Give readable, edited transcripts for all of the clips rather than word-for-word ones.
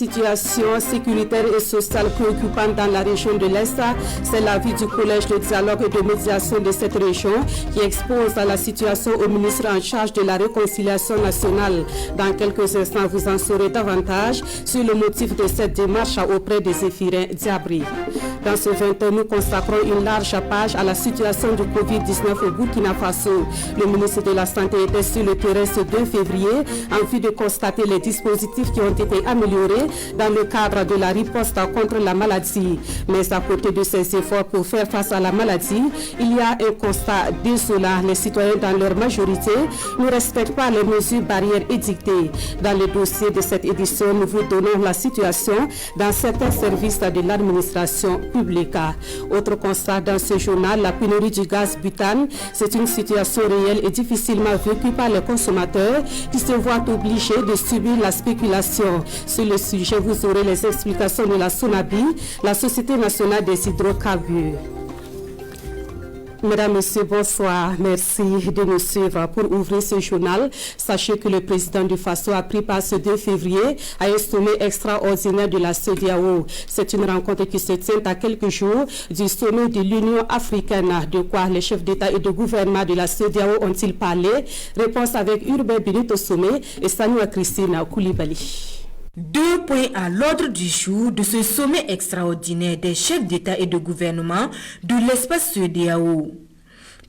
situation sécuritaire et sociale préoccupante dans la région de l'Est. C'est l'avis du Collège de dialogue et de médiation de cette région qui expose la situation au ministre en charge de la réconciliation nationale. Dans quelques instants, vous en saurez davantage sur le motif de cette démarche auprès des Zéphirin Diabri. Dans ce 20, nous consacrons une large page à la situation du Covid-19 au Burkina Faso. Le ministre de la Santé était sur le terrain ce 2 février en vue de constater les dispositifs qui ont été améliorés dans le cadre de la riposte contre la maladie. Mais à côté de ces efforts pour faire face à la maladie, il y a un constat désolant. Les citoyens, dans leur majorité, ne respectent pas les mesures barrières édictées. Dans le dossier de cette édition, nous vous donnons la situation dans certains services de l'administration publique. Autre constat dans ce journal, la pénurie du gaz butane, c'est une situation réelle et difficilement vécue par les consommateurs qui se voient obligés de subir la spéculation. Sur le sujet, vous aurez les explications de la SONABI, la Société nationale des hydrocarbures. Mesdames, Messieurs, bonsoir. Merci de nous suivre pour ouvrir ce journal. Sachez que le président du Faso a pris part ce 2 février à un sommet extraordinaire de la CEDEAO. C'est une rencontre qui se tient à quelques jours du sommet de l'Union africaine. De quoi les chefs d'État et de gouvernement de la CEDEAO ont-ils parlé? Réponse avec Urbain Benito Sommet et Sanoua Christine Koulibaly. 2 points à l'ordre du jour de ce sommet extraordinaire des chefs d'État et de gouvernement de l'espace CEDEAO.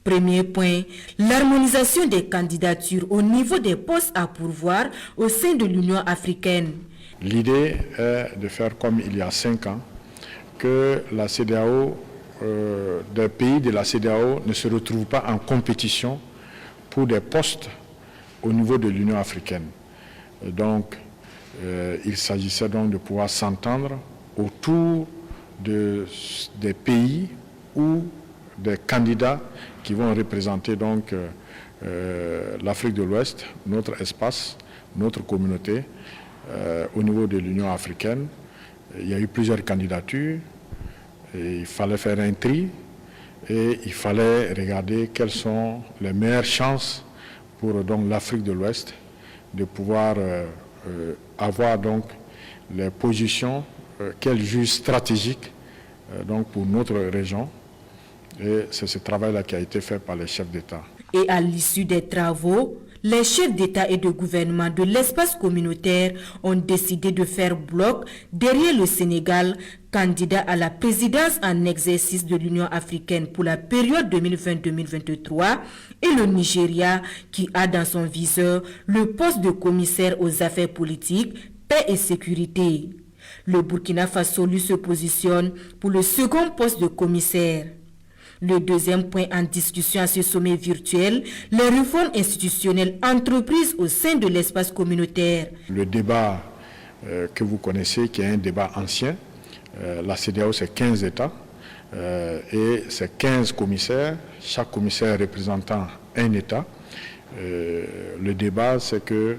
Premier point, l'harmonisation des candidatures au niveau des postes à pourvoir au sein de l'Union africaine. L'idée est de faire comme il y a 5 ans, que la CEDEAO, des pays de la CEDEAO ne se retrouvent pas en compétition pour des postes au niveau de l'Union africaine. Donc, il s'agissait donc de pouvoir s'entendre autour des pays ou des candidats qui vont représenter donc l'Afrique de l'Ouest, notre espace, notre communauté au niveau de l'Union africaine. Il y a eu plusieurs candidatures et il fallait faire un tri et il fallait regarder quelles sont les meilleures chances pour donc l'Afrique de l'Ouest de pouvoir avoir donc les positions qu'elle juge stratégiques donc pour notre région. Et c'est ce travail-là qui a été fait par les chefs d'État. Et à l'issue des travaux, les chefs d'État et de gouvernement de l'espace communautaire ont décidé de faire bloc derrière le Sénégal, candidat à la présidence en exercice de l'Union africaine pour la période 2020-2023, et le Nigeria, qui a dans son viseur le poste de commissaire aux affaires politiques, paix et sécurité. Le Burkina Faso lui se positionne pour le second poste de commissaire. Le deuxième point en discussion à ce sommet virtuel, les réformes institutionnelles entreprises au sein de l'espace communautaire. Le débat que vous connaissez, qui est un débat ancien, la CEDEAO c'est 15 États et c'est 15 commissaires, chaque commissaire représentant un État. Le débat c'est que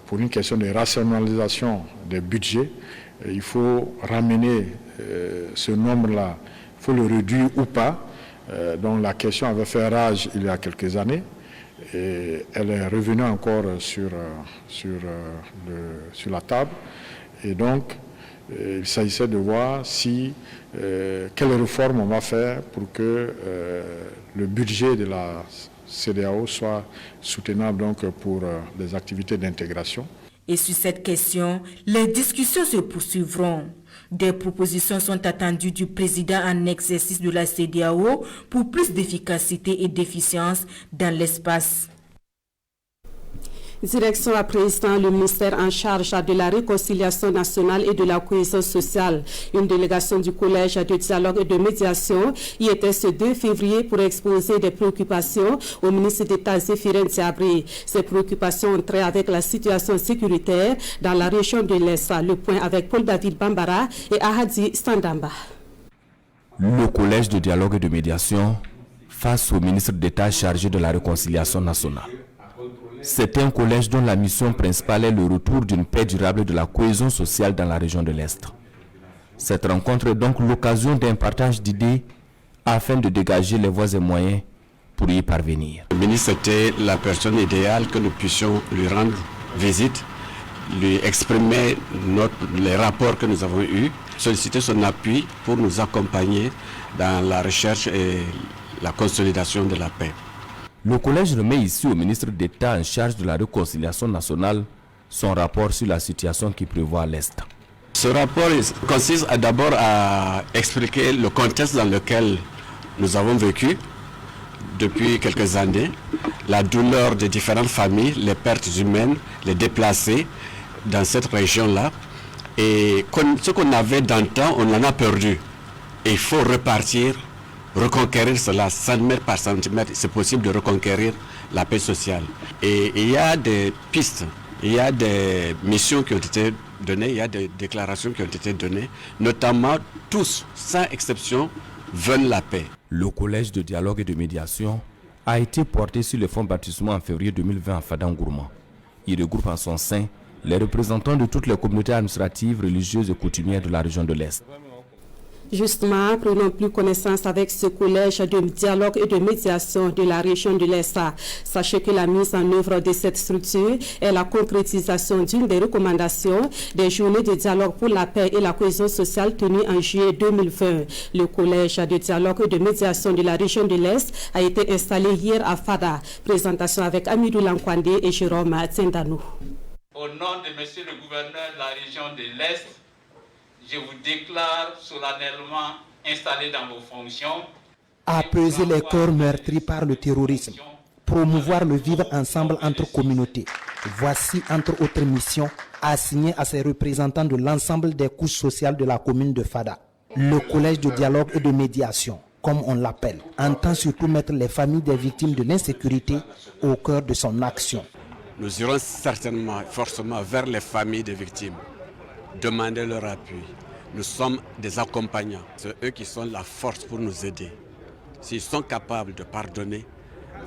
pour une question de rationalisation des budgets, il faut ramener ce nombre-là, il faut le réduire ou pas. Donc la question avait fait rage il y a quelques années et elle est revenue encore sur la table. Et donc il s'agissait de voir si quelles réformes on va faire pour que le budget de la CEDEAO soit soutenable donc pour les activités d'intégration. Et sur cette question, les discussions se poursuivront. Des propositions sont attendues du président en exercice de la CEDEAO pour plus d'efficacité et d'efficience dans l'espace. Direction à présent le ministère en charge de la réconciliation nationale et de la cohésion sociale. Une délégation du Collège de dialogue et de médiation y était ce 2 février pour exposer des préoccupations au ministre d'État Zéphirin Diabri. Ces préoccupations ont trait avec la situation sécuritaire dans la région de l'Est. Le point avec Paul-David Bambara et Ahadi Standamba. Le Collège de dialogue et de médiation face au ministre d'État chargé de la réconciliation nationale. C'est un collège dont la mission principale est le retour d'une paix durable et de la cohésion sociale dans la région de l'Est. Cette rencontre est donc l'occasion d'un partage d'idées afin de dégager les voies et moyens pour y parvenir. Le ministre était la personne idéale que nous puissions lui rendre visite lui exprimer les rapports que nous avons eus, solliciter son appui pour nous accompagner dans la recherche et la consolidation de la paix. Le collège remet ici au ministre d'État en charge de la réconciliation nationale son rapport sur la situation qui prévoit à l'Est. Ce rapport consiste d'abord à expliquer le contexte dans lequel nous avons vécu depuis quelques années, la douleur des différentes familles, les pertes humaines, les déplacés dans cette région-là. Et ce qu'on avait d'antan, on en a perdu. Et il faut repartir, reconquérir cela, centimètre par centimètre. C'est possible de reconquérir la paix sociale. Et il y a des pistes, il y a des missions qui ont été données, il y a des déclarations qui ont été données, notamment tous, sans exception, veulent la paix. Le collège de dialogue et de médiation a été porté sur le fonds baptismal en février 2020 à Fadangourma. Il regroupe en son sein les représentants de toutes les communautés administratives, religieuses et coutumières de la région de l'Est. Justement, prenons plus connaissance avec ce collège de dialogue et de médiation de la région de l'Est. Sachez que la mise en œuvre de cette structure est la concrétisation d'une des recommandations des journées de dialogue pour la paix et la cohésion sociale tenues en juillet 2020. Le collège de dialogue et de médiation de la région de l'Est a été installé hier à Fada. Présentation avec Amidou Lankwande et Jérôme Tsendanou. Au nom de Monsieur le gouverneur de la région de l'Est, je vous déclare solennellement installé dans vos fonctions. Apaiser les corps meurtris par le terrorisme, promouvoir le vivre ensemble entre communautés. Voici, entre autres missions, assignées à ces représentants de l'ensemble des couches sociales de la commune de Fada. Le collège de dialogue et de médiation, comme on l'appelle, entend surtout mettre les familles des victimes de l'insécurité au cœur de son action. Nous irons certainement, forcément, vers les familles des victimes, demander leur appui. Nous sommes des accompagnants. C'est eux qui sont la force pour nous aider. S'ils sont capables de pardonner,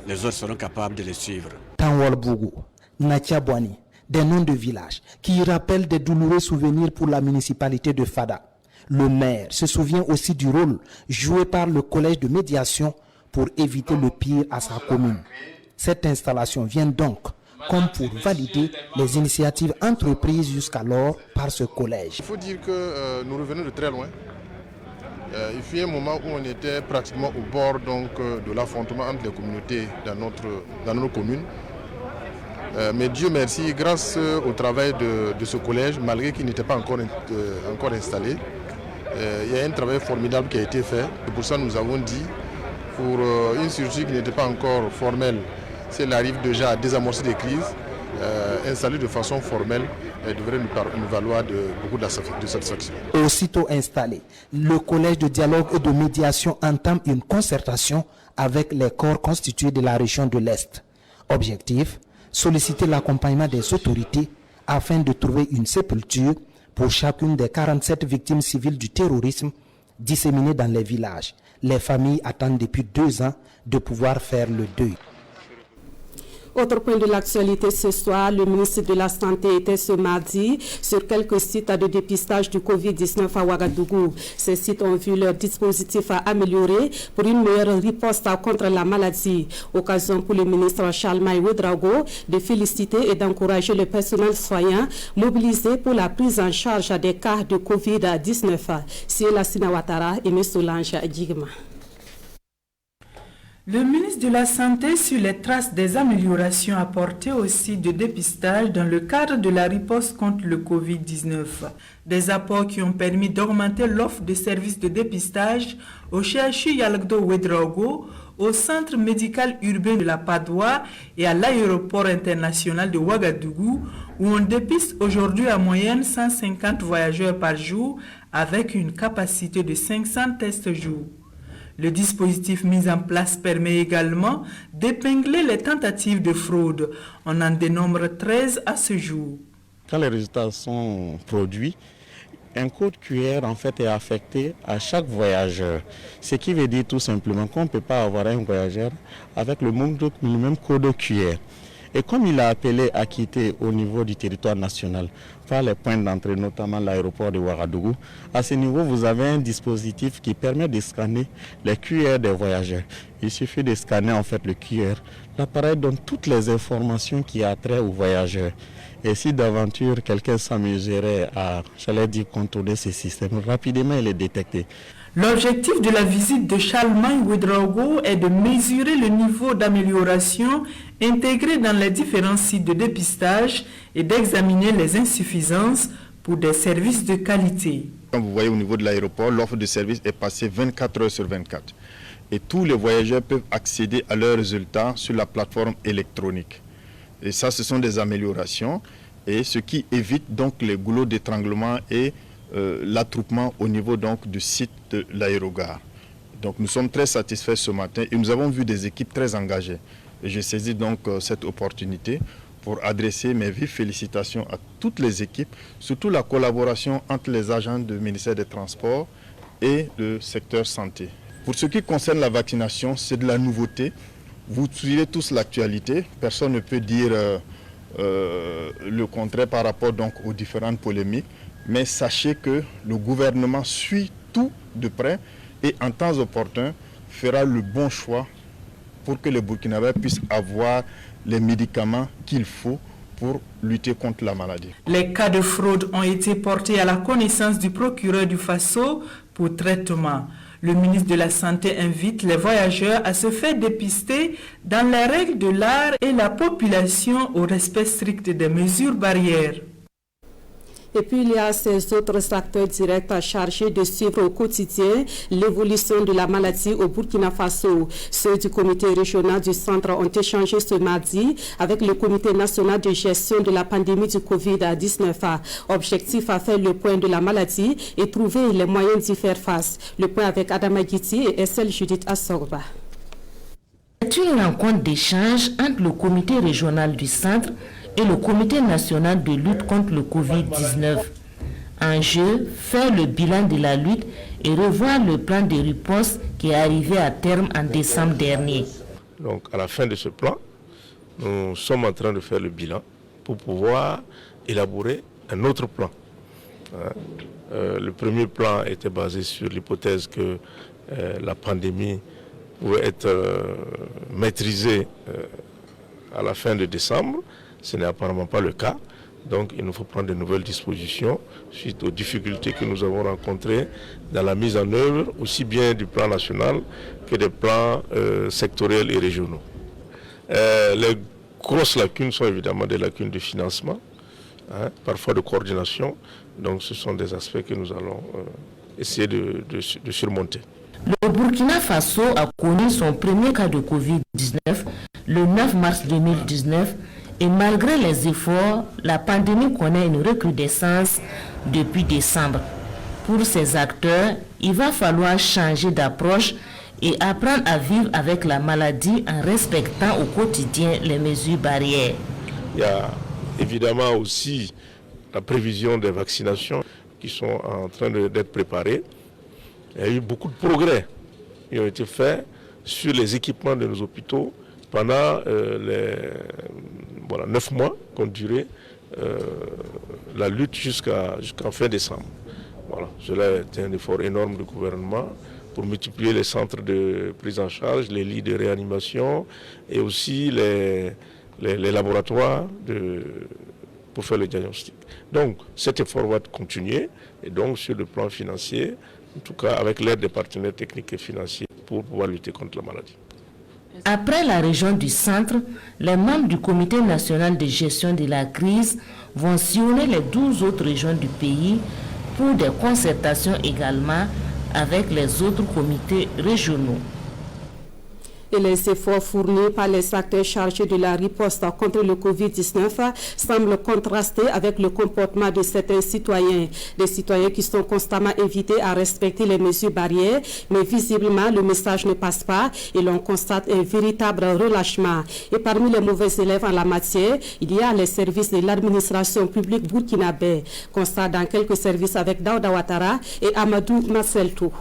les autres seront capables de les suivre. Tanwal Bougou, Natiabouani, des noms de villages qui rappellent des douloureux souvenirs pour la municipalité de Fada. Le maire se souvient aussi du rôle joué par le collège de médiation pour éviter le pire à sa commune. Cette installation vient donc comme pour valider les initiatives entreprises jusqu'alors par ce collège. Il faut dire que nous revenons de très loin. Il fut un moment où on était pratiquement au bord de l'affrontement entre les communautés dans notre commune. Mais Dieu merci, grâce au travail de ce collège, malgré qu'il n'était pas encore installé, il y a un travail formidable qui a été fait. Et pour ça, nous avons dit, pour une structure qui n'était pas encore formelle, si elle arrive déjà à désamorcer des crises, installée de façon formelle, elle devrait nous valoir beaucoup de satisfaction. Aussitôt installé, le collège de dialogue et de médiation entame une concertation avec les corps constitués de la région de l'Est. Objectif, solliciter l'accompagnement des autorités afin de trouver une sépulture pour chacune des 47 victimes civiles du terrorisme disséminées dans les villages. Les familles attendent depuis 2 ans de pouvoir faire le deuil. Autre point de l'actualité ce soir, le ministre de la Santé était ce mardi sur quelques sites de dépistage du Covid-19 à Ouagadougou. Ces sites ont vu leur dispositif amélioré pour une meilleure riposte contre la maladie. Occasion pour le ministre Charlemagne Ouedraogo de féliciter et d'encourager le personnel soignant mobilisé pour la prise en charge des cas de Covid-19. C'est la Sinawatara et M. Solange Djigma. Le ministre de la Santé sur les traces des améliorations apportées au site de dépistage dans le cadre de la riposte contre le Covid-19. Des apports qui ont permis d'augmenter l'offre de services de dépistage au CHU Yalagdo Ouedraogo, au centre médical urbain de la Padoua et à l'aéroport international de Ouagadougou, où on dépiste aujourd'hui en moyenne 150 voyageurs par jour avec une capacité de 500 tests jour. Le dispositif mis en place permet également d'épingler les tentatives de fraude. On en dénombre 13 à ce jour. Quand les résultats sont produits, un code QR en fait est affecté à chaque voyageur. Ce qui veut dire tout simplement qu'on ne peut pas avoir un voyageur avec le même code QR. Et comme il a appelé à quitter au niveau du territoire national, par les points d'entrée, notamment l'aéroport de Ouagadougou. À ce niveau, vous avez un dispositif qui permet de scanner les QR des voyageurs. Il suffit de scanner en fait le QR. L'appareil donne toutes les informations qui a trait aux voyageurs. Et si d'aventure quelqu'un s'amuserait à, contourner ce système, rapidement il est détecté. L'objectif de la visite de Charlemagne Ouedraogo est de mesurer le niveau d'amélioration intégré dans les différents sites de dépistage et d'examiner les insuffisances pour des services de qualité. Comme vous voyez au niveau de l'aéroport, l'offre de service est passée 24 heures sur 24. Et tous les voyageurs peuvent accéder à leurs résultats sur la plateforme électronique. Et ça, ce sont des améliorations, et ce qui évite donc les goulots d'étranglement et l'attroupement au niveau donc du site de l'aérogare. Donc nous sommes très satisfaits ce matin et nous avons vu des équipes très engagées. Et je saisis donc cette opportunité pour adresser mes vives félicitations à toutes les équipes, surtout la collaboration entre les agents du ministère des Transports et le secteur santé. Pour ce qui concerne la vaccination, c'est de la nouveauté. Vous suivez tous l'actualité, personne ne peut dire le contraire par rapport donc aux différentes polémiques. Mais sachez que le gouvernement suit tout de près et en temps opportun fera le bon choix pour que les Burkinabés puissent avoir les médicaments qu'il faut pour lutter contre la maladie. Les cas de fraude ont été portés à la connaissance du procureur du Faso pour traitement. Le ministre de la Santé invite les voyageurs à se faire dépister dans les règles de l'art et la population au respect strict des mesures barrières. Et puis il y a ces autres acteurs directs chargés de suivre au quotidien l'évolution de la maladie au Burkina Faso. Ceux du comité régional du centre ont échangé ce mardi avec le comité national de gestion de la pandémie du Covid-19. Objectif à faire le point de la maladie et trouver les moyens d'y faire face. Le point avec Adama Guiti et Estelle Judith Assorba. C'est une rencontre d'échange entre le comité régional du centre et le comité national de lutte contre le Covid-19. Enjeu, faire le bilan de la lutte et revoir le plan de riposte qui est arrivé à terme en décembre dernier. Donc à la fin de ce plan, nous sommes en train de faire le bilan pour pouvoir élaborer un autre plan. Le premier plan était basé sur l'hypothèse que la pandémie pouvait être maîtrisée à la fin de décembre. Ce n'est apparemment pas le cas. Donc il nous faut prendre de nouvelles dispositions suite aux difficultés que nous avons rencontrées dans la mise en œuvre aussi bien du plan national que des plans sectoriels et régionaux. Les grosses lacunes sont évidemment des lacunes de financement, parfois de coordination. Donc ce sont des aspects que nous allons essayer de surmonter. Le Burkina Faso a connu son premier cas de Covid-19 le 9 mars 2019 et malgré les efforts, la pandémie connaît une recrudescence depuis décembre. Pour ces acteurs, il va falloir changer d'approche et apprendre à vivre avec la maladie en respectant au quotidien les mesures barrières. Il y a évidemment aussi la prévision des vaccinations qui sont en train d'être préparées. Il y a eu beaucoup de progrès qui ont été faits sur les équipements de nos hôpitaux pendant les 9 mois qu'ont duré la lutte jusqu'à fin décembre. Voilà. Cela est un effort énorme du gouvernement pour multiplier les centres de prise en charge, les lits de réanimation et aussi les laboratoires pour faire le diagnostic. Donc cet effort va continuer et donc sur le plan financier, en tout cas avec l'aide des partenaires techniques et financiers pour pouvoir lutter contre la maladie. Après la région du centre, les membres du comité national de gestion de la crise vont sillonner les 12 autres régions du pays pour des concertations également avec les autres comités régionaux. Et les efforts fournis par les acteurs chargés de la riposte contre le Covid-19 semblent contraster avec le comportement de certains citoyens. Des citoyens qui sont constamment invités à respecter les mesures barrières, mais visiblement le message ne passe pas et l'on constate un véritable relâchement. Et parmi les mauvais élèves en la matière, il y a les services de l'administration publique burkinabé. Constat dans quelques services avec Daouda Ouattara et Amadou Marceltou.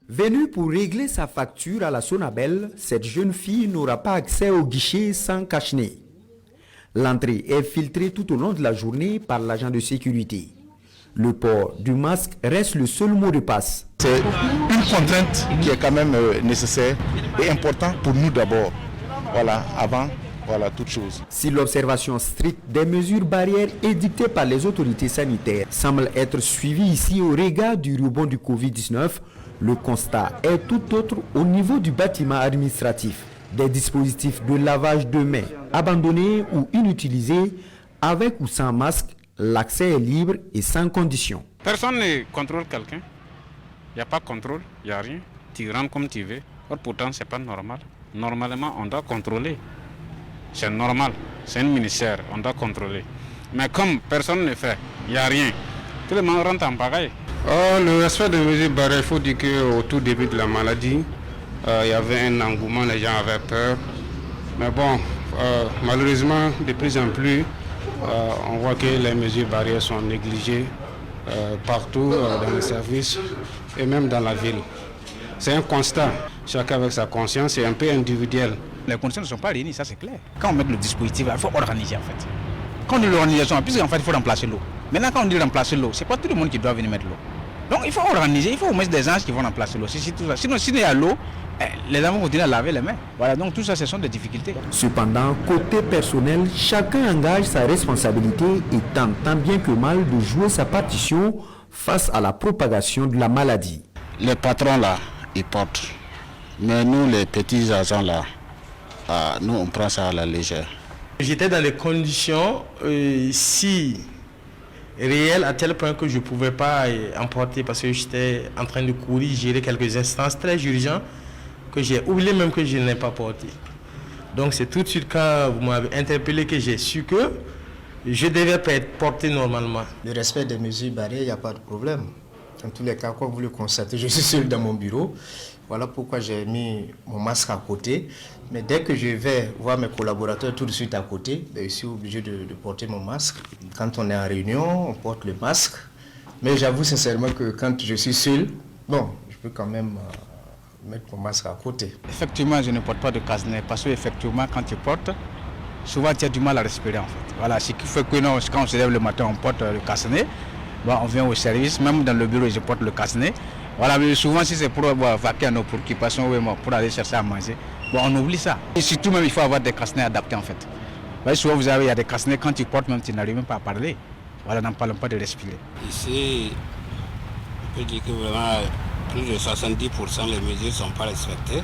Venue pour régler sa facture à la Sonabel, cette jeune fille n'aura pas accès au guichet sans cache-nez. L'entrée est filtrée tout au long de la journée par l'agent de sécurité. Le port du masque reste le seul mot de passe. C'est une contrainte qui est quand même nécessaire et importante pour nous d'abord. Voilà, avant toute chose. Si l'observation stricte des mesures barrières édictées par les autorités sanitaires semble être suivie ici au regard du rebond du Covid-19, le constat est tout autre au niveau du bâtiment administratif. Des dispositifs de lavage de mains abandonnés ou inutilisés, avec ou sans masque, l'accès est libre et sans condition. Personne ne contrôle quelqu'un. Il n'y a pas de contrôle, il n'y a rien. Tu rentres comme tu veux. Or, pourtant, ce n'est pas normal. Normalement, on doit contrôler. C'est normal. C'est un ministère, on doit contrôler. Mais comme personne ne fait, il n'y a rien. Tout le monde rentre en pareil. Le respect des mesures barrières, il faut dire qu'au tout début de la maladie, il y avait un engouement, les gens avaient peur. Mais bon, malheureusement, de plus en plus, on voit que les mesures barrières sont négligées partout dans les services et même dans la ville. C'est un constat, chacun avec sa conscience, c'est un peu individuel. Les conditions ne sont pas réunies, ça c'est clair. Quand on met le dispositif, il faut organiser en fait. Quand on dit l'organisation, puisqu'en fait il faut remplacer l'eau. Maintenant quand on dit remplacer l'eau, c'est pas tout le monde qui doit venir mettre l'eau. Donc il faut organiser, il faut mettre des gens qui vont remplacer l'eau. Sinon s'il y a l'eau, les gens vont continuer à laver les mains. Voilà, donc tout ça ce sont des difficultés. Cependant, côté personnel, chacun engage sa responsabilité et tente tant bien que mal de jouer sa partition face à la propagation de la maladie. Les patrons là, ils portent. Mais nous les petits agents là, nous on prend ça à la légère. J'étais dans les conditions si réelles à tel point que je ne pouvais pas emporter parce que j'étais en train de courir, gérer quelques instances très urgentes que j'ai oublié même que je n'ai pas porté. Donc c'est tout de suite quand vous m'avez interpellé que j'ai su que je devais être porté normalement. Le respect des mesures barrières, il n'y a pas de problème. Dans tous les cas, comme vous le constatez, je suis seul dans mon bureau. Voilà pourquoi j'ai mis mon masque à côté. Mais dès que je vais voir mes collaborateurs tout de suite à côté, je suis obligé de porter mon masque. Quand on est en réunion, on porte le masque. Mais j'avoue sincèrement que quand je suis seul, bon, je peux quand même mettre mon masque à côté. Effectivement, je ne porte pas de casse-nez parce qu'effectivement, quand tu portes, souvent tu as du mal à respirer en fait. Voilà, ce qui fait que non, quand on se lève le matin, on porte le casse-nez. Bon, on vient au service, même dans le bureau, je porte le casse-nez. Voilà, mais souvent, si c'est pour vaquer à nos préoccupations, pour aller chercher à manger, bon, on oublie ça. Et surtout, même, il faut avoir des casse-nez adaptés, en fait. Voyez, souvent, il y a des casse-nez, quand tu portes, même, tu n'arrives même pas à parler. Voilà, n'en parlons pas de respirer. Ici, on peut dire que vraiment, plus de 70% des mesures ne sont pas respectées.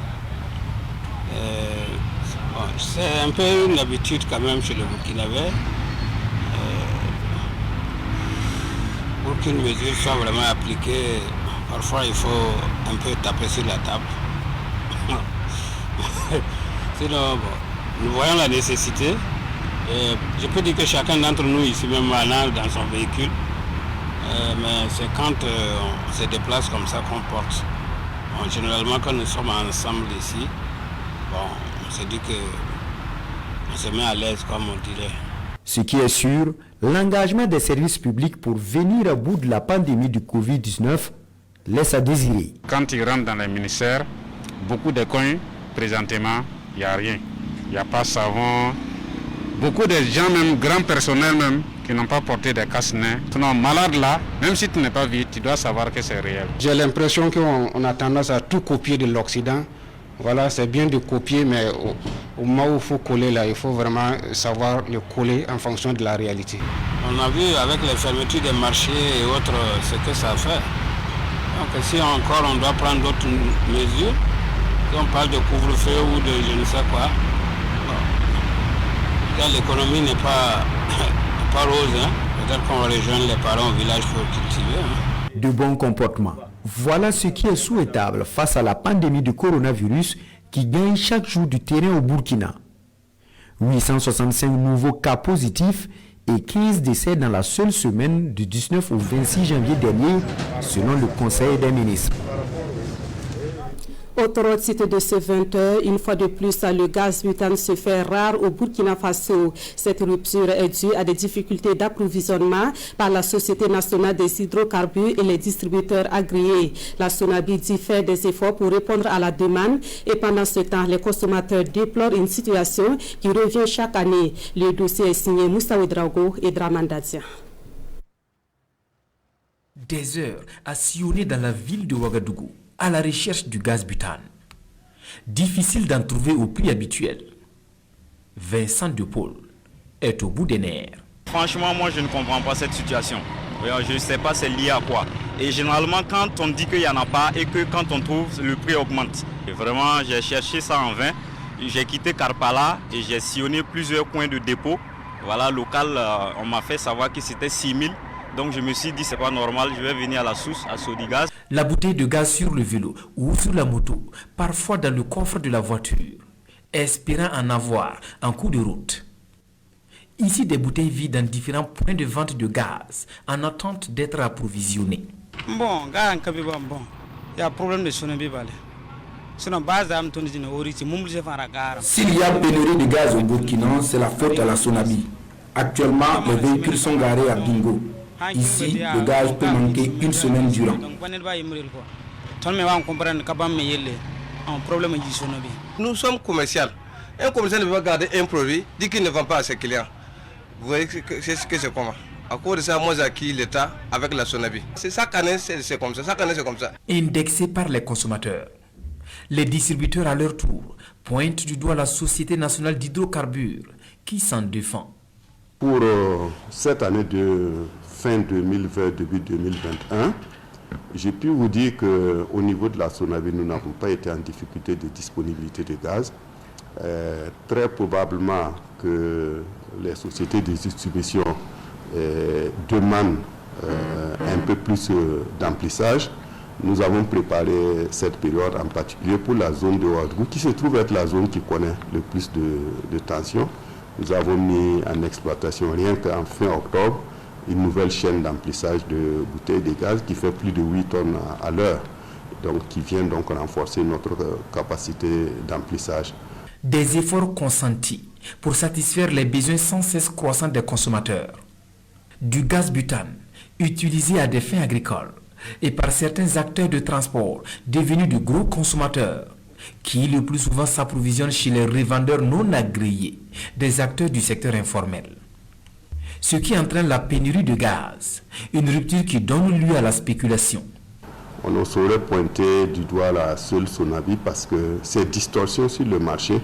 Bon, c'est un peu une habitude, quand même, chez le Burkinabé. Pour qu'une mesure soit vraiment appliquée, parfois il faut un peu taper sur la table. Sinon, bon, nous voyons la nécessité. Et je peux dire que chacun d'entre nous ici même dans son véhicule. Mais c'est quand on se déplace comme ça qu'on porte. Bon, généralement quand nous sommes ensemble ici, bon, on se dit qu'on se met à l'aise comme on dirait. Ce qui est sûr, l'engagement des services publics pour venir à bout de la pandémie du Covid-19 laisse à désirer. Quand ils rentrent dans les ministères, beaucoup de coins, présentement, il n'y a rien. Il n'y a pas de savon. Beaucoup de gens, même grands personnels même, qui n'ont pas porté des casse-nez. Sinon, malade là, même si tu n'es pas vite, tu dois savoir que c'est réel. J'ai l'impression qu'on a tendance à tout copier de l'Occident. Voilà, c'est bien de copier, mais au moment où il faut coller là, il faut vraiment savoir le coller en fonction de la réalité. On a vu avec les fermetures des marchés et autres ce que ça fait. Donc si encore on doit prendre d'autres mesures, si on parle de couvre-feu ou de je ne sais quoi, bon, l'économie n'est pas rose. Hein. Peut-être qu'on va rejoindre les parents au village pour cultiver. Hein. De bons comportements. Voilà ce qui est souhaitable face à la pandémie du coronavirus qui gagne chaque jour du terrain au Burkina. 865 nouveaux cas positifs et 15 décès dans la seule semaine du 19 au 26 janvier dernier, selon le Conseil des ministres. Autre titre de ce 20h, une fois de plus, le gaz butane se fait rare au Burkina Faso. Cette rupture est due à des difficultés d'approvisionnement par la Société nationale des hydrocarbures et les distributeurs agréés. La Sonabidi fait des efforts pour répondre à la demande et pendant ce temps, les consommateurs déplorent une situation qui revient chaque année. Le dossier est signé Moussa Ouedraogo et Draman Dadia. Des heures à sillonner dans la ville de Ouagadougou à la recherche du gaz butane. Difficile d'en trouver au prix habituel. Vincent De Paul est au bout des nerfs. Franchement, moi je ne comprends pas cette situation. Je ne sais pas c'est lié à quoi. Et généralement quand on dit qu'il n'y en a pas et que quand on trouve, le prix augmente. Et vraiment, j'ai cherché ça en vain. J'ai quitté Karpala et j'ai sillonné plusieurs coins de dépôt. Voilà, local, on m'a fait savoir que c'était 6 000. Donc je me suis dit c'est pas normal, je vais venir à la source, à Sodigaz. La bouteille de gaz sur le vélo ou sur la moto, parfois dans le coffre de la voiture, espérant en avoir en cours de route. Ici, des bouteilles vides dans différents points de vente de gaz en attente d'être approvisionnées. Bon, il y a un problème de Sonabi. S'il y a pénurie de gaz au Burkina, c'est la faute à la Sonabi. Actuellement, les véhicules sont garés à Bingo. Ici, le gaz peut manquer une semaine durant. Nous sommes commerciaux. Un commercial ne peut pas garder un produit, dit qu'il ne vend pas à ses clients. Vous voyez c'est ce que c'est comment. À cause de ça, moi j'ai acquis l'État avec la Sonabi. C'est chaque année, c'est comme ça. Chaque année, c'est comme ça. Indexé par les consommateurs. Les distributeurs, à leur tour, pointent du doigt la Société nationale d'hydrocarbures qui s'en défend. Pour cette année de fin 2020, début 2021, j'ai pu vous dire qu'au niveau de la Sonabi, nous n'avons pas été en difficulté de disponibilité de gaz. Très probablement que les sociétés de distribution demandent un peu plus d'emplissage. Nous avons préparé cette période en particulier pour la zone de Ouagadougou, qui se trouve être la zone qui connaît le plus de tension. Nous avons mis en exploitation, rien qu'en fin octobre, une nouvelle chaîne d'emplissage de bouteilles de gaz qui fait plus de 8 tonnes à l'heure, donc qui vient donc renforcer notre capacité d'emplissage. Des efforts consentis pour satisfaire les besoins sans cesse croissants des consommateurs. Du gaz butane utilisé à des fins agricoles et par certains acteurs de transport devenus de gros consommateurs qui le plus souvent s'approvisionnent chez les revendeurs non agréés, des acteurs du secteur informel. Ce qui entraîne la pénurie de gaz, une rupture qui donne lieu à la spéculation. On ne saurait pointer du doigt la seule Sonabi parce que ces distorsions sur le marché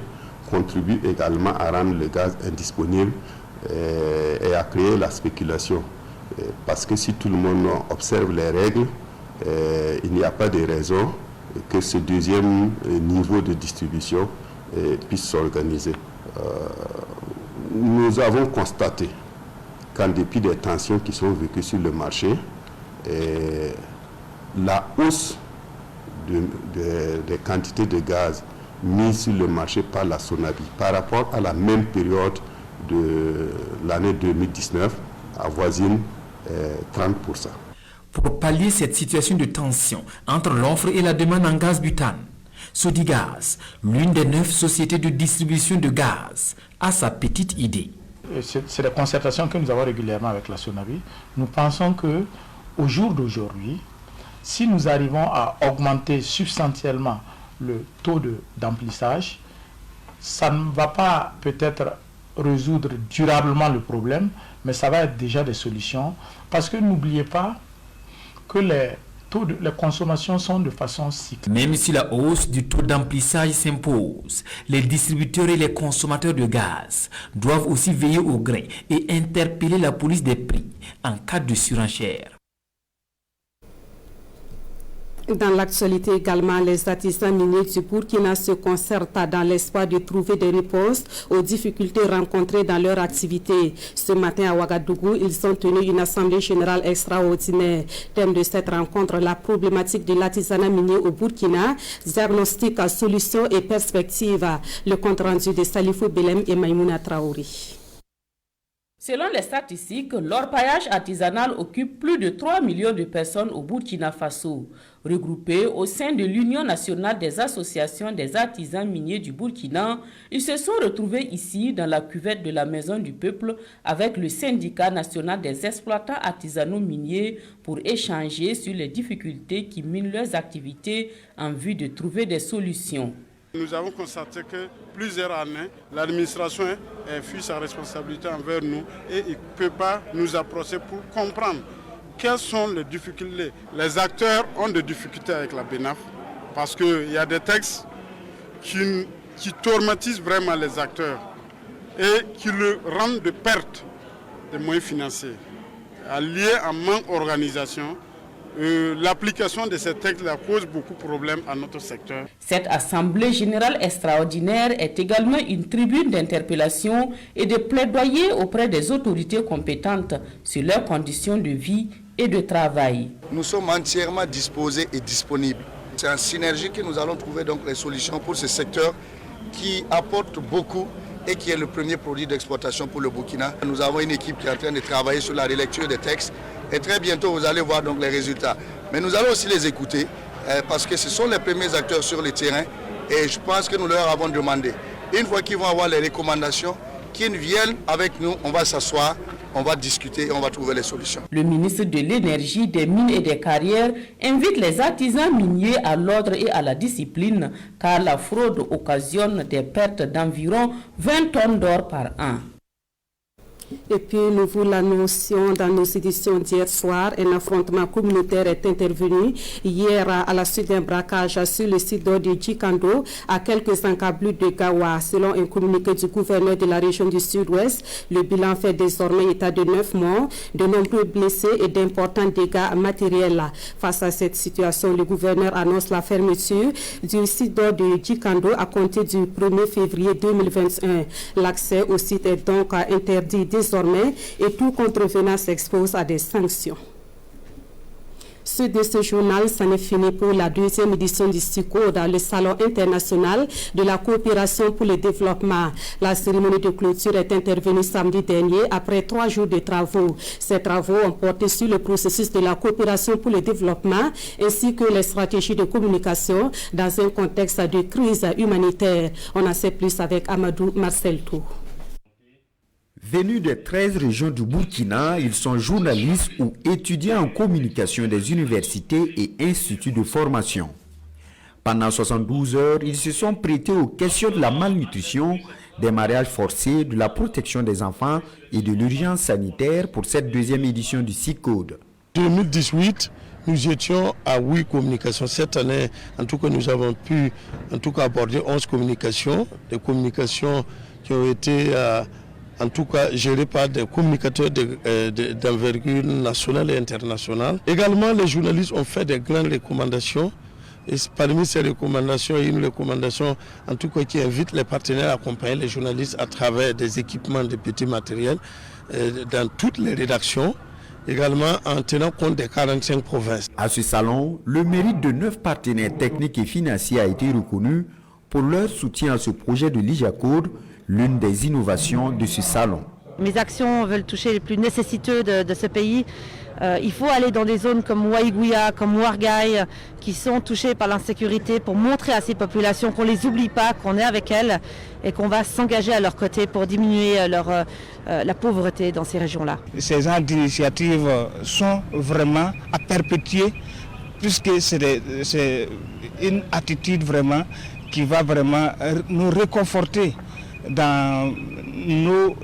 contribuent également à rendre le gaz indisponible et à créer la spéculation. Parce que si tout le monde observe les règles, il n'y a pas de raison que ce deuxième niveau de distribution puisse s'organiser. Nous avons constaté qu'en dépit des tensions qui sont vécues sur le marché, la hausse des quantités de gaz mises sur le marché par la Sonabi par rapport à la même période de l'année 2019 avoisine 30%. Pour pallier cette situation de tension entre l'offre et la demande en gaz butane, Sodigaz, l'une des 9 sociétés de distribution de gaz, a sa petite idée. C'est la concertation que nous avons régulièrement avec la Sonabi. Nous pensons que au jour d'aujourd'hui, si nous arrivons à augmenter substantiellement le taux d'emplissage, ça ne va pas peut-être résoudre durablement le problème, mais ça va être déjà des solutions. Parce que n'oubliez pas que les consommations sont de façon cyclique. Même si la hausse du taux d'emplissage s'impose, les distributeurs et les consommateurs de gaz doivent aussi veiller au grain et interpeller la police des prix en cas de surenchère. Dans l'actualité également, les artisans miniers du Burkina se concertent dans l'espoir de trouver des réponses aux difficultés rencontrées dans leur activité. Ce matin à Ouagadougou, ils ont tenu une assemblée générale extraordinaire. Thème de cette rencontre, la problématique de l'artisanat minier au Burkina, diagnostic, solutions et perspectives. Le compte rendu de Salifou Belem et Maïmouna Traoré. Selon les statistiques, l'orpaillage artisanal occupe plus de 3 millions de personnes au Burkina Faso. Regroupés au sein de l'Union nationale des associations des artisans miniers du Burkina, ils se sont retrouvés ici dans la cuvette de la Maison du Peuple avec le syndicat national des exploitants artisanaux miniers pour échanger sur les difficultés qui minent leurs activités en vue de trouver des solutions. Nous avons constaté que plusieurs années, l'administration a fui sa responsabilité envers nous et il ne peut pas nous approcher pour comprendre quelles sont les difficultés. Les acteurs ont des difficultés avec la BENAF parce qu'il y a des textes qui traumatisent vraiment les acteurs et qui le rendent de perte des moyens financiers. Lié à manque d'organisation, l'application de ces textes cause beaucoup de problèmes à notre secteur. Cette assemblée générale extraordinaire est également une tribune d'interpellation et de plaidoyer auprès des autorités compétentes sur leurs conditions de vie et de travail. Nous sommes entièrement disposés et disponibles. C'est en synergie que nous allons trouver donc les solutions pour ce secteur qui apporte beaucoup et qui est le premier produit d'exportation pour le Burkina. Nous avons une équipe qui est en train de travailler sur la relecture des textes et très bientôt vous allez voir donc les résultats. Mais nous allons aussi les écouter parce que ce sont les premiers acteurs sur le terrain et je pense que nous leur avons demandé. Une fois qu'ils vont avoir les recommandations, qu'ils viennent avec nous, on va s'asseoir, on va discuter et on va trouver les solutions. Le ministre de l'Énergie, des Mines et des Carrières invite les artisans miniers à l'ordre et à la discipline car la fraude occasionne des pertes d'environ 20 tonnes d'or par an. Et puis, nous vous l'annoncions dans nos éditions d'hier soir, un affrontement communautaire est intervenu hier à la suite d'un braquage sur le site de Djikando, à quelques encablures de Gawa. Selon un communiqué du gouverneur de la région du Sud-Ouest, le bilan fait désormais état de 9 morts, de nombreux blessés et d'importants dégâts matériels. Face à cette situation, le gouverneur annonce la fermeture du site de Djikando à compter du 1er février 2021. L'accès au site est donc interdit désormais et tout contrevenant s'expose à des sanctions. De ce journal, c'en est fini pour la deuxième édition du SICO dans le Salon international de la coopération pour le développement. La cérémonie de clôture est intervenue samedi dernier après 3 jours de travaux. Ces travaux ont porté sur le processus de la coopération pour le développement ainsi que les stratégies de communication dans un contexte de crise humanitaire. On en sait plus avec Amadou Marcel Tour. Venus des 13 régions du Burkina, ils sont journalistes ou étudiants en communication des universités et instituts de formation. Pendant 72 heures, ils se sont prêtés aux questions de la malnutrition, des mariages forcés, de la protection des enfants et de l'urgence sanitaire pour cette deuxième édition du SICODE. 2018, nous étions à 8 communications. Cette année, en tout cas, nous avons pu aborder 11 communications, des communications qui ont été en tout cas géré par des communicateurs d'envergure nationale et internationale. Également, les journalistes ont fait des grandes recommandations. Et parmi ces recommandations, il y a une recommandation en tout cas qui invite les partenaires à accompagner les journalistes à travers des équipements, des petits matériels dans toutes les rédactions, également en tenant compte des 45 provinces. À ce salon, le mérite de 9 partenaires techniques et financiers a été reconnu pour leur soutien à ce projet de l'IJACODE, l'une des innovations de ce salon. Mes actions veulent toucher les plus nécessiteux de ce pays. Il faut aller dans des zones comme Waïgouya, comme Ouargaï, qui sont touchées par l'insécurité pour montrer à ces populations qu'on ne les oublie pas, qu'on est avec elles et qu'on va s'engager à leur côté pour diminuer la pauvreté dans ces régions-là. Ces genres d'initiatives sont vraiment à perpétuer puisque c'est une attitude vraiment qui va vraiment nous réconforter dans nos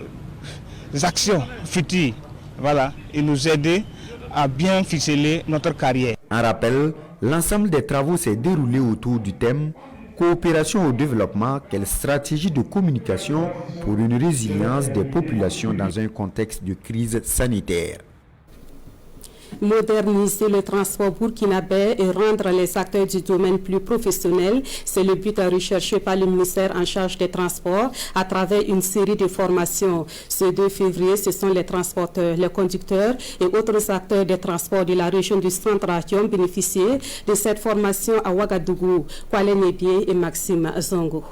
actions futures, voilà, et nous aider à bien ficeler notre carrière. En rappel, l'ensemble des travaux s'est déroulé autour du thème coopération au développement, quelle stratégie de communication pour une résilience des populations dans un contexte de crise sanitaire. Moderniser le transport burkinabé et rendre les acteurs du domaine plus professionnels, c'est le but recherché par le ministère en charge des transports à travers une série de formations. Ce 2 février, ce sont les transporteurs, les conducteurs et autres acteurs des transports de la région du centre qui ont bénéficié de cette formation à Ouagadougou. Kwale Nebie et Maxime Zongo.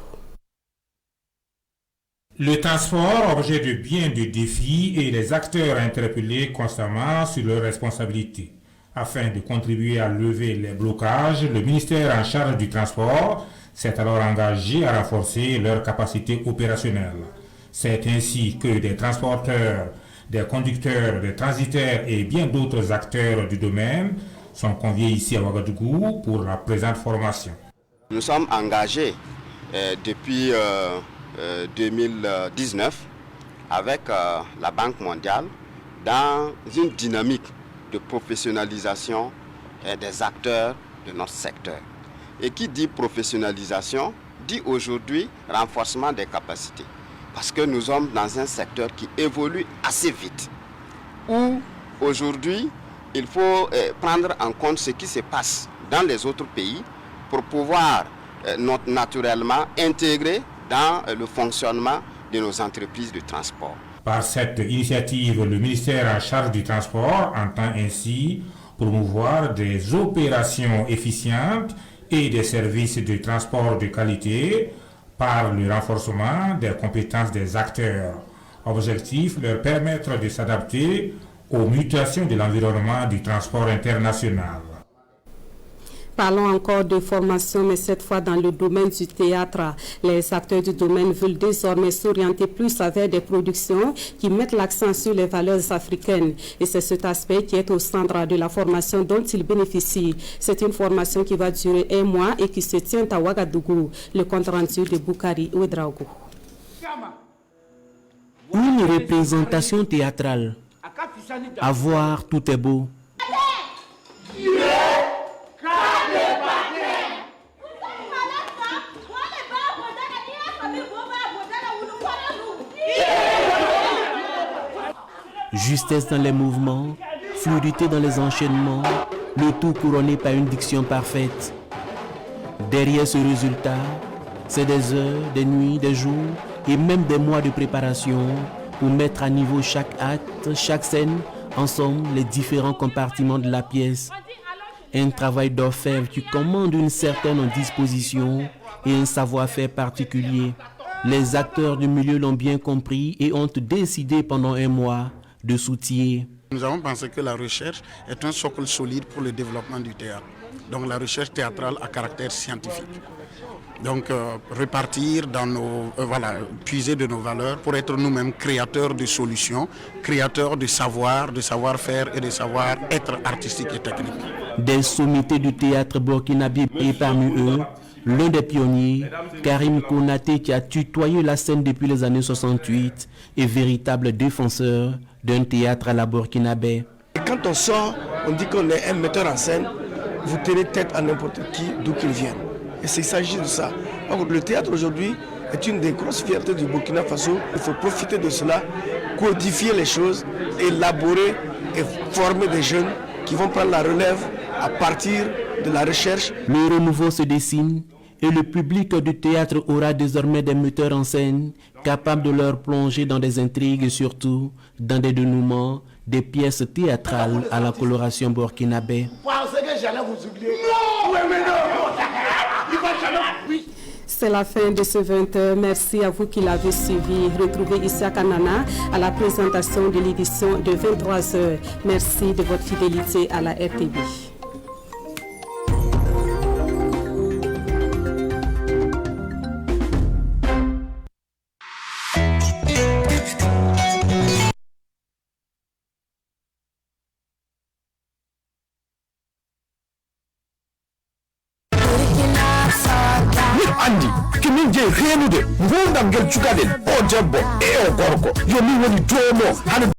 Le transport, objet de bien de défis, et les acteurs interpellés constamment sur leurs responsabilités. Afin de contribuer à lever les blocages, le ministère en charge du transport s'est alors engagé à renforcer leurs capacités opérationnelles. C'est ainsi que des transporteurs, des conducteurs, des transitaires et bien d'autres acteurs du domaine sont conviés ici à Ouagadougou pour la présente formation. Nous sommes engagés depuis 2019 avec la Banque mondiale dans une dynamique de professionnalisation des acteurs de notre secteur. Et qui dit professionnalisation dit aujourd'hui renforcement des capacités. Parce que nous sommes dans un secteur qui évolue assez vite, où aujourd'hui il faut prendre en compte ce qui se passe dans les autres pays pour pouvoir naturellement intégrer dans le fonctionnement de nos entreprises de transport. Par cette initiative, le ministère en charge du transport entend ainsi promouvoir des opérations efficientes et des services de transport de qualité par le renforcement des compétences des acteurs. Objectif, leur permettre de s'adapter aux mutations de l'environnement du transport international. Parlons encore de formation, mais cette fois dans le domaine du théâtre. Les acteurs du domaine veulent désormais s'orienter plus vers des productions qui mettent l'accent sur les valeurs africaines. Et c'est cet aspect qui est au centre de la formation dont ils bénéficient. C'est une formation qui va durer 1 mois et qui se tient à Ouagadougou. Le compte rendu de Boukari Ouedraogo. Une représentation théâtrale. À voir, tout est beau. Justesse dans les mouvements, fluidité dans les enchaînements, le tout couronné par une diction parfaite. Derrière ce résultat, c'est des heures, des nuits, des jours et même des mois de préparation pour mettre à niveau chaque acte, chaque scène, ensemble les différents compartiments de la pièce. Un travail d'orfèvre qui commande une certaine disposition et un savoir-faire particulier. Les acteurs du milieu l'ont bien compris et ont décidé pendant 1 mois de soutien. Nous avons pensé que la recherche est un socle solide pour le développement du théâtre. Donc la recherche théâtrale à caractère scientifique. Donc repartir dans nos, puiser de nos valeurs pour être nous-mêmes créateurs de solutions, créateurs de savoir-faire et de savoir-être artistique et technique. Des sommités du théâtre burkinabé et parmi eux, l'un des pionniers, Karim Konaté, qui a tutoyé la scène depuis les années 68, est véritable défenseur d'un théâtre à la burkinabé. Quand on sort, on dit qu'on est un metteur en scène, vous tenez tête à n'importe qui, d'où qu'il vienne. Et il s'agit de ça. Donc, le théâtre aujourd'hui est une des grosses fiertés du Burkina Faso. Il faut profiter de cela, codifier les choses, élaborer et former des jeunes qui vont prendre la relève à partir de la recherche. Le renouveau se dessine et le public du théâtre aura désormais des metteurs en scène capables de leur plonger dans des intrigues et surtout dans des dénouements, des pièces théâtrales à la coloration burkinabé. C'est la fin de ce 20h. Merci à vous qui l'avez suivi. Retrouvez Issa Kanana à la présentation de l'édition de 23h. Merci de votre fidélité à la RTB. andi kimin je henude ngurdam gel cukaden o debbo e o gorko yo min woni jomo hana